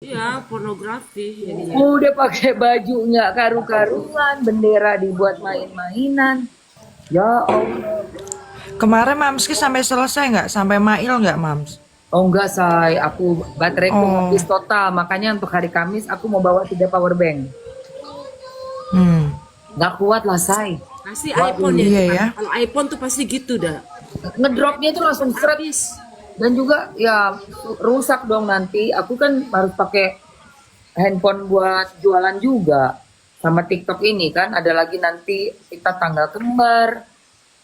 Iya, pornografi jadinya. Udah pakai baju nggak karu-karuan, bendera dibuat main-mainan. Ya Allah. Kemarin Mamski sampai selesai nggak? Sampai mail nggak, Mams? Oh enggak, say. Aku bateraiku habis Oh, total. Makanya untuk hari Kamis aku mau bawa 3 power bank. hmm, Nggak kuat lah, say. Pasti Waduh, iPhone ya itu iya kan. ya. Kalau iPhone tuh pasti gitu dah. ngedropnya itu langsung seret. Habis. Dan juga ya rusak dong nanti. Aku kan harus pakai handphone buat jualan juga. Sama TikTok ini kan ada lagi nanti kita tanggal kembar.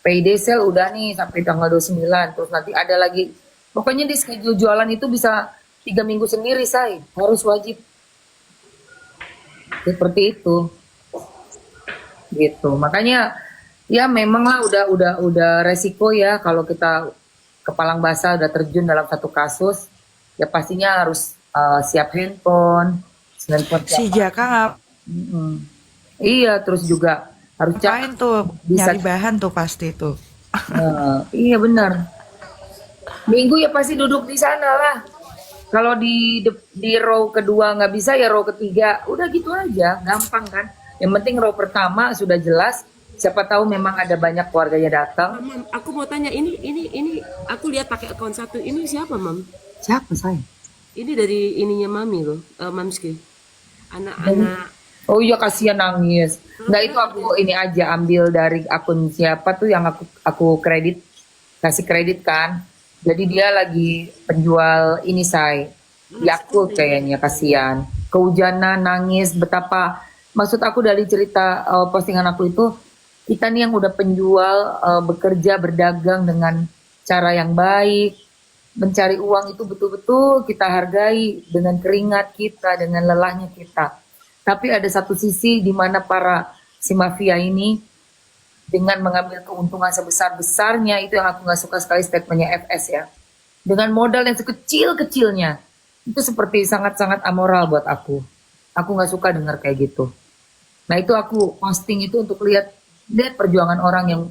Payday sale udah nih sampai tanggal 29. Terus nanti ada lagi. Pokoknya di schedule jualan itu bisa 3 minggu sendiri, say. Harus wajib. Seperti itu. Gitu. Makanya ya memang lah udah resiko ya kalau kita kepalang basah udah terjun dalam satu kasus, ya pastinya harus siap handphone Si siapa. Jaka Iya, terus juga harus ngapain tuh? bisa. Nyari bahan tuh pasti tuh. Iya benar. Minggu ya pasti duduk di sana lah. Kalau di row kedua nggak bisa ya row ketiga. Udah gitu aja, gampang kan. Yang penting row pertama sudah jelas. Siapa tahu memang ada banyak keluarganya datang. Mam, aku mau tanya ini aku lihat pakai akun satu. Ini siapa, Mam? Siapa saya? Ini dari ininya Mami loh, Mamski. Dan Anak-anak. oh iya kasihan nangis. Nggak itu aku ini aja ambil dari akun siapa tuh yang aku kasih kredit kan. Jadi dia lagi penjual ini say. Yakult kayaknya kasihan. Kehujanan nangis betapa maksud aku dari cerita postingan aku itu kita nih yang udah penjual bekerja berdagang dengan cara yang baik, mencari uang itu betul-betul kita hargai dengan keringat kita, dengan lelahnya kita. Tapi ada satu sisi di mana para si mafia ini dengan mengambil keuntungan sebesar-besarnya, itu yang aku nggak suka sekali statementnya FS ya. Dengan modal yang sekecil-kecilnya, itu seperti sangat-sangat amoral buat aku. Aku nggak suka dengar kayak gitu. Nah itu aku posting itu untuk lihat perjuangan orang yang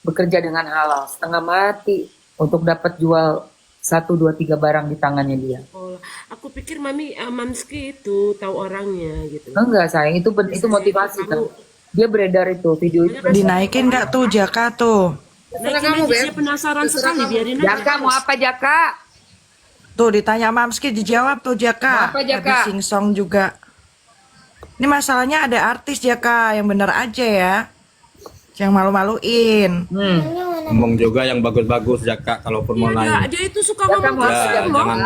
bekerja dengan halal, setengah mati untuk dapat jual 1, 2, 3 barang di tangannya dia. Oh, aku pikir Mamski itu tahu orangnya gitu. Enggak sayang, itu motivasi kan. Dia beredar itu video itu. Dinaikin nggak tuh Jaka tuh? Naikin aja, saya penasaran sekali, biarin aja. Jaka mau apa Jaka? Tuh ditanya Mamski dijawab tuh Mau Jaka. apa Jaka? Habis singsong juga. Ini masalahnya ada artis Jaka yang bener aja ya. Yang malu-maluin. Ngomong juga yang bagus-bagus Jaka kalaupun mau Iya, nanya. dia itu suka Jaka ngomong mau apa kasar Jaka? loh. jangan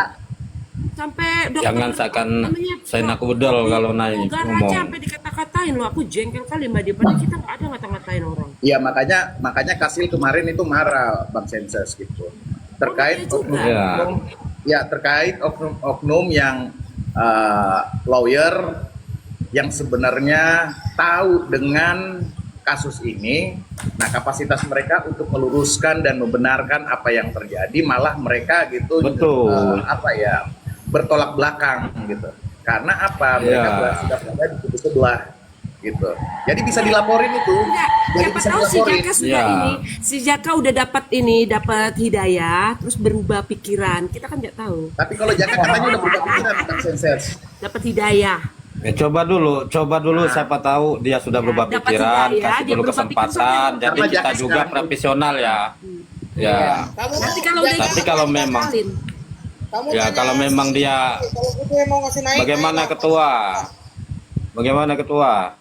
Sampai dokter jangan seakan namanya saya nak udel kalau nanya Togar ngomong. aja sampai dikata-katain loh. Aku jengkel kali Mbak Dia. Padahal kita nggak ada ngata-ngatain orang. Ya makanya Kasil kemarin itu marah Bang Senses gitu terkait Oh, iya juga. Ya. terkait oknum yang lawyer yang sebenarnya tahu dengan kasus ini. Nah kapasitas mereka untuk meluruskan dan membenarkan apa yang terjadi malah mereka gitu Betul. bertolak belakang gitu. Karena apa? Mereka Ya. sudah berada di kubu sebelah gitu. Jadi bisa dilaporin itu. Enggak, Jadi siapa bisa tahu si dilaporin. Jaka sudah Ya. si Jaka udah dapat hidayah, terus berubah pikiran. Kita kan nggak tahu. Tapi kalau Jaka katanya udah berubah pikiran tentang senses. Dapat hidayah. Ya, coba dulu siapa tahu dia sudah berubah dapat pikiran, hidayah, kasih dia dulu berubah pikiran kesempatan. sampai Jadi Karena kita Jaka juga sekarang- profesional ya. Ya. Nanti kalau udah Tapi kalau memang ya kalau memang dia bagaimana ketua? Bagaimana ketua?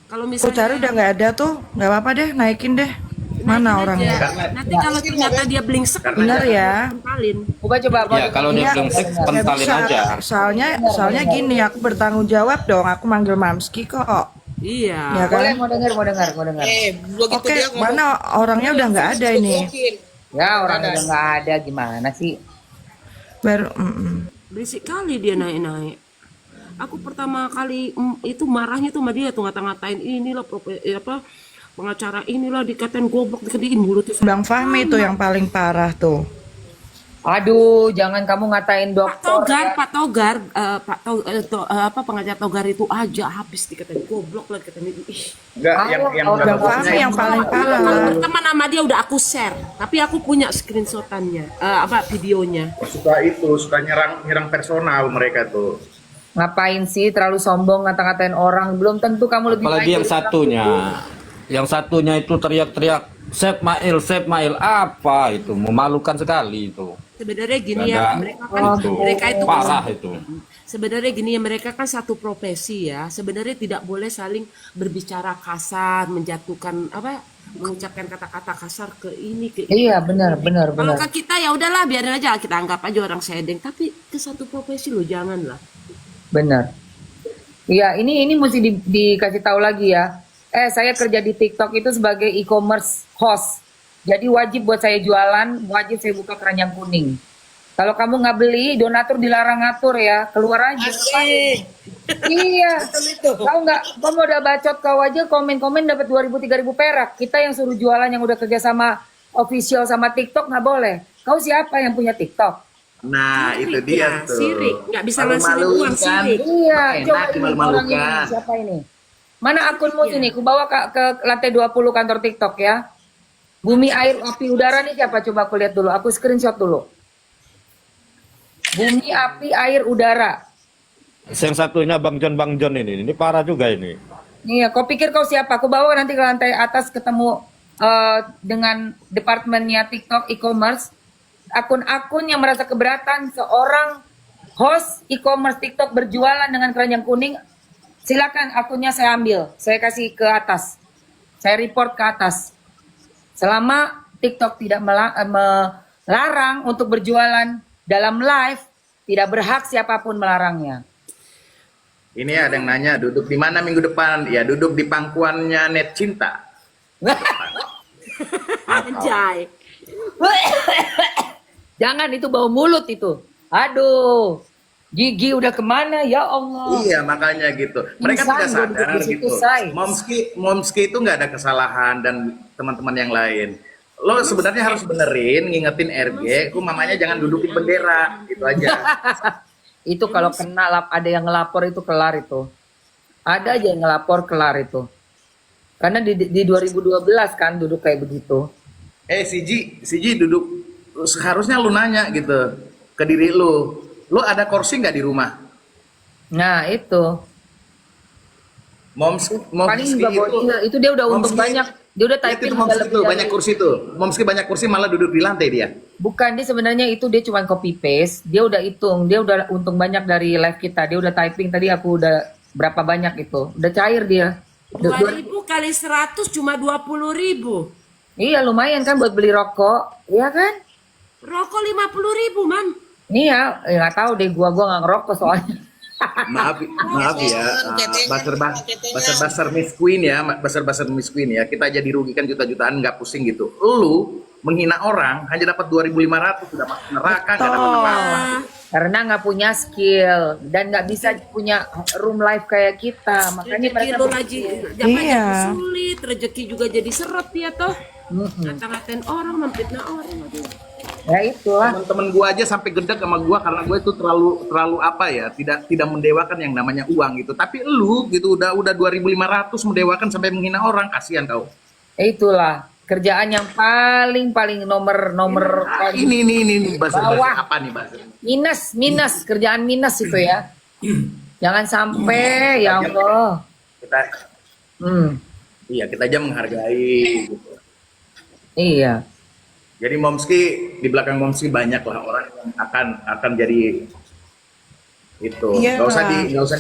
kalau Tuh misalnya cari udah nggak ada tuh. Nggak apa-apa deh, naikin deh. Mana orangnya? nanti kalau ternyata dia blingsek Bener ya. tempalin. Coba Ya kalau dia Iya, brengsek nggak pentalin bisa. aja. Soalnya gini, aku bertanggung jawab dong. Aku manggil Mamski kok. Iya. Ya boleh kan? mau dengar. Oke, mana orangnya udah nggak ada ini. Ya orang udah nggak ada gimana sih? Baru, Berisik kali dia naik-naik. Aku pertama kali itu marahnya tuh sama dia tuh ngata-ngatain inilah pengacara inilah dikatain goblok diketiin mulutnya. Bang Fahmi tuh yang paling parah tuh. Aduh, jangan kamu ngatain Pak dokter. Togar, ya. Pak Togar, pengacara Togar itu aja habis dikatain goblok lah dikatain ih. Enggak, Bang Fahmi yang paling Kalau parah. berteman sama dia udah aku share, tapi aku punya screenshotannya, videonya. suka nyerang personal mereka tuh. Ngapain sih terlalu sombong ngata-ngatain orang? Belum tentu kamu lebih Apalagi baik yang dari satunya. Yang satunya itu teriak-teriak Save Mail apa itu? Memalukan sekali itu. Sebenarnya gini Ada. ya, mereka kan Itu mereka itu parah itu. sebenarnya gini ya, mereka kan satu profesi ya. Sebenarnya tidak boleh saling berbicara kasar, menjatuhkan apa, mengucapkan kata-kata kasar ke ini ke itu. Iya, benar. Kalau ke kita ya udahlah, biarin aja, kita anggap aja orang sedeng. Tapi ke satu profesi lo janganlah. Benar. Iya, ini mesti dikasih tahu lagi ya. Saya kerja di TikTok itu sebagai e-commerce host. Jadi wajib buat saya jualan, wajib saya buka keranjang kuning. Kalau kamu nggak beli, donatur dilarang ngatur ya, keluar aja. Iya. Tahu nggak? Kamu udah bacot kau aja komen-komen dapat 2.000 3.000 perak. Kita yang suruh jualan yang udah kerja sama official sama TikTok nggak boleh. Kau siapa yang punya TikTok? Nah, itu dia tuh. Sirik, nggak bisa ngasilin Malu-maluin uang, kan? sirik. Iya, Enak coba ini dimalu-malukan. orang ini siapa ini? Mana akunmu sini? Ku bawa ke lantai 20 kantor TikTok ya. Bumi air api udara nih siapa? Coba aku lihat dulu. Aku screenshot dulu. Bumi api air udara. Yang satunya Bang John ini parah juga ini. Iya, kau pikir kau siapa? Aku bawa nanti ke lantai atas ketemu dengan departemennya TikTok e-commerce. Akun-akun yang merasa keberatan seorang host e-commerce TikTok berjualan dengan keranjang kuning, silakan akunnya saya ambil, saya kasih ke atas, saya report ke atas. Selama TikTok tidak melarang untuk berjualan dalam live, tidak berhak siapapun melarangnya. Ini ada yang nanya, duduk di mana minggu depan? Ya, duduk di pangkuannya Net Cinta. Anjay. Jangan, itu bau mulut itu. Aduh, gigi udah kemana ya Allah. Iya, makanya gitu. Mereka Insan tidak gua duduk sadar di situ, gitu. say. Momski itu nggak ada kesalahan dan teman-teman yang lain. Lo sebenarnya harus benerin, ngingetin RG, mamanya jangan dudukin bendera, gitu aja. Itu kalau kena ada yang ngelapor itu kelar itu. Ada aja yang ngelapor kelar itu. Karena di 2012 kan duduk kayak begitu. Si Ji duduk, seharusnya lu nanya gitu ke diri lu ada kursi nggak di rumah? Nah itu. Paling juga itu dia udah untung banyak. Dia udah typing Momski tuh banyak kursi tuh. Momski banyak kursi malah duduk di lantai dia. Bukan, dia sebenarnya itu dia cuma copy paste. Dia udah hitung, dia udah untung banyak dari live kita. Dia udah typing tadi aku udah berapa banyak itu. Udah cair dia. 2.000 kali 100 cuma 20.000. Iya lumayan kan buat beli rokok, iya kan? Rokok 50.000, Man. Iya, nggak tahu deh gua nggak ngerokok soalnya. Maaf ya, basar Miss Queen ya, basar Miss Queen ya. Kita aja dirugikan juta-jutaan nggak pusing gitu. Lu menghina orang hanya dapat 2.500 sudah masuk neraka, nggak dapat apa-apa. Karena nggak punya skill dan nggak bisa punya room life kayak kita, makanya Rezeki mereka lo lagi zaman Iya. sulit, rezeki juga jadi seret ya toh. Ngata-ngatain orang, memfitnah orang. Aduh. ya itulah. Teman-teman gua aja sampai gedek sama gua karena gua itu terlalu apa ya, tidak mendewakan yang namanya uang gitu. Tapi lu gitu udah 2.500 mendewakan sampai menghina orang, kasihan kau. Itulah kerjaan yang paling nomor Ini bahasa Bawah. apa nih bahasa? minus kerjaan minus itu ya. Jangan sampai ya Allah. Kita iya, kita aja menghargai gitu. Iya. Jadi Momski, di belakang Momski banyak lah orang yang akan jadi itu. Iya. Nggak usah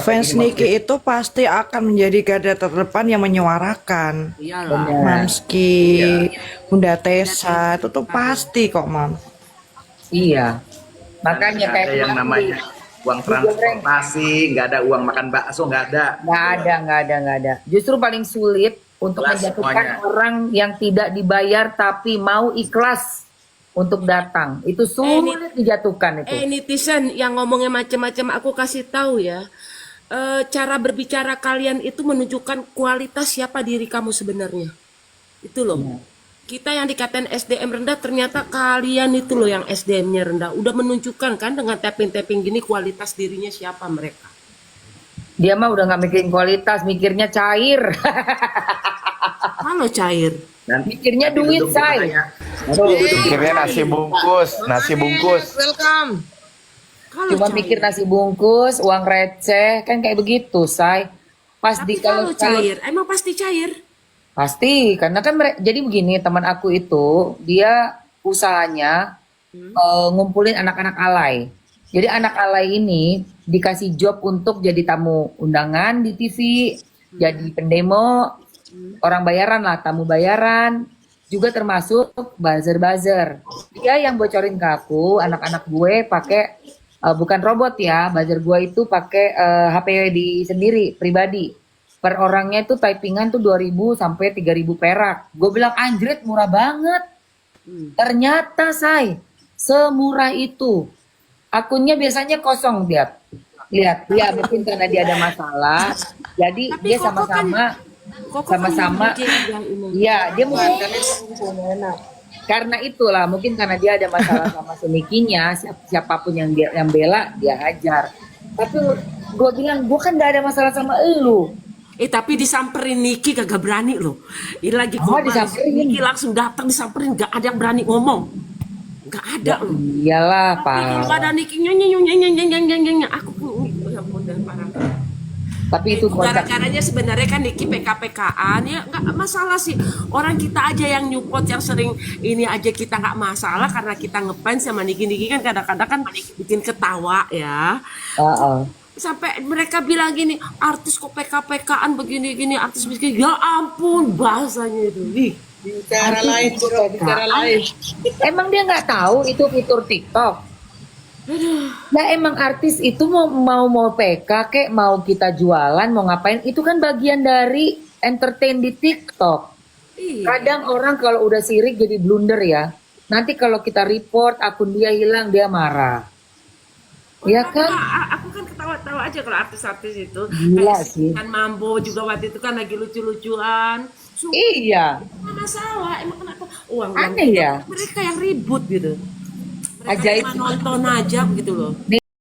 Fans Niki itu pasti akan menjadi garda terdepan yang menyuarakan. Iyalah. Mamski, Bunda Tessa, itu tuh pasti kok, Mam. Iya. Makanya nggak kayak ada yang namanya uang transportasi, nggak ada uang makan bakso, nggak ada. nggak ada. Justru paling sulit untuk Ikhlas menjatuhkan semuanya. orang yang tidak dibayar tapi mau ikhlas untuk datang. Itu sulit dijatuhkan itu. Netizen yang ngomongnya macam-macam, aku kasih tahu ya. Cara berbicara kalian itu menunjukkan kualitas siapa diri kamu sebenarnya. Itu loh. Kita yang dikatain SDM rendah, ternyata kalian itu loh yang SDM-nya rendah. Udah menunjukkan kan dengan tapping-tapping gini kualitas dirinya siapa mereka. Dia mah udah nggak mikirin kualitas, mikirnya cair. Kalau cair. Mikirnya duit, say. Pikirnya nasi bungkus. Welcome. Kalau Cuma cair. mikir nasi bungkus, uang receh, kan kayak begitu, say. Pas Tapi di kalau kalau cair, emang pasti cair. pasti, karena kan jadi begini, teman aku itu dia usahanya ngumpulin anak-anak alay. Jadi anak alay ini dikasih job untuk jadi tamu undangan di TV, jadi pendemo, orang bayaran lah, tamu bayaran, juga termasuk buzzer-buzzer. Dia yang bocorin ke aku, anak-anak gue pakai bukan robot ya, buzzer gue itu pakai HP di sendiri pribadi. Per orangnya itu typingan tuh 2.000 sampai 3.000 perak. Gue bilang anjrit murah banget. Ternyata say semurah itu. Akunnya biasanya kosong dia. Lihat, ya mungkin karena dia ada masalah. Jadi Tapi dia Koko kan, sama-sama Koko kan sama-sama yang ini. iya, dia mungkin karena itulah mungkin karena dia ada masalah sama semikinya, siapapun yang dia yang bela dia hajar. Tapi gue bilang gue kan gak ada masalah sama elu. Tapi disamperin Niki kagak berani loh. Ini lagi Oh, koma, disamperin. Niki langsung datang disamperin, gak ada yang berani ngomong. Gak ada loh. Iyalah Kalau pak. ada Niki nyanyi, aku ya udah parah. Tapi itu Gara-garanya sebenarnya kan Niki PK-PKan ya nggak masalah sih. Orang kita aja yang nyupport yang sering ini aja kita nggak masalah karena kita ngefans sama Niki kan kadang-kadang kan bikin ketawa ya. Sampai mereka bilang gini, artis kok PK-PKan begini-gini, artis miskin. Ya ampun bahasanya itu. Ih. Bicara lain, bro, bicara lain. Emang dia nggak tahu itu fitur TikTok. Ya emang artis itu mau PK kek mau kita jualan mau ngapain itu kan bagian dari entertain di TikTok. Iya. Kadang orang kalau udah sirik jadi blunder ya. Nanti kalau kita report akun dia hilang dia marah. Ya kan? Aku kan ketawa-tawa aja kalau artis-artis itu. Gila Kayak sih. Kan Mambo juga waktu itu kan lagi lucu-lucuan. Iya. Nggak masalah, emang kenapa uang Aneh ya. mereka yang ribut gitu. Mereka Ajaib. cuma nonton aja begitu loh. Nih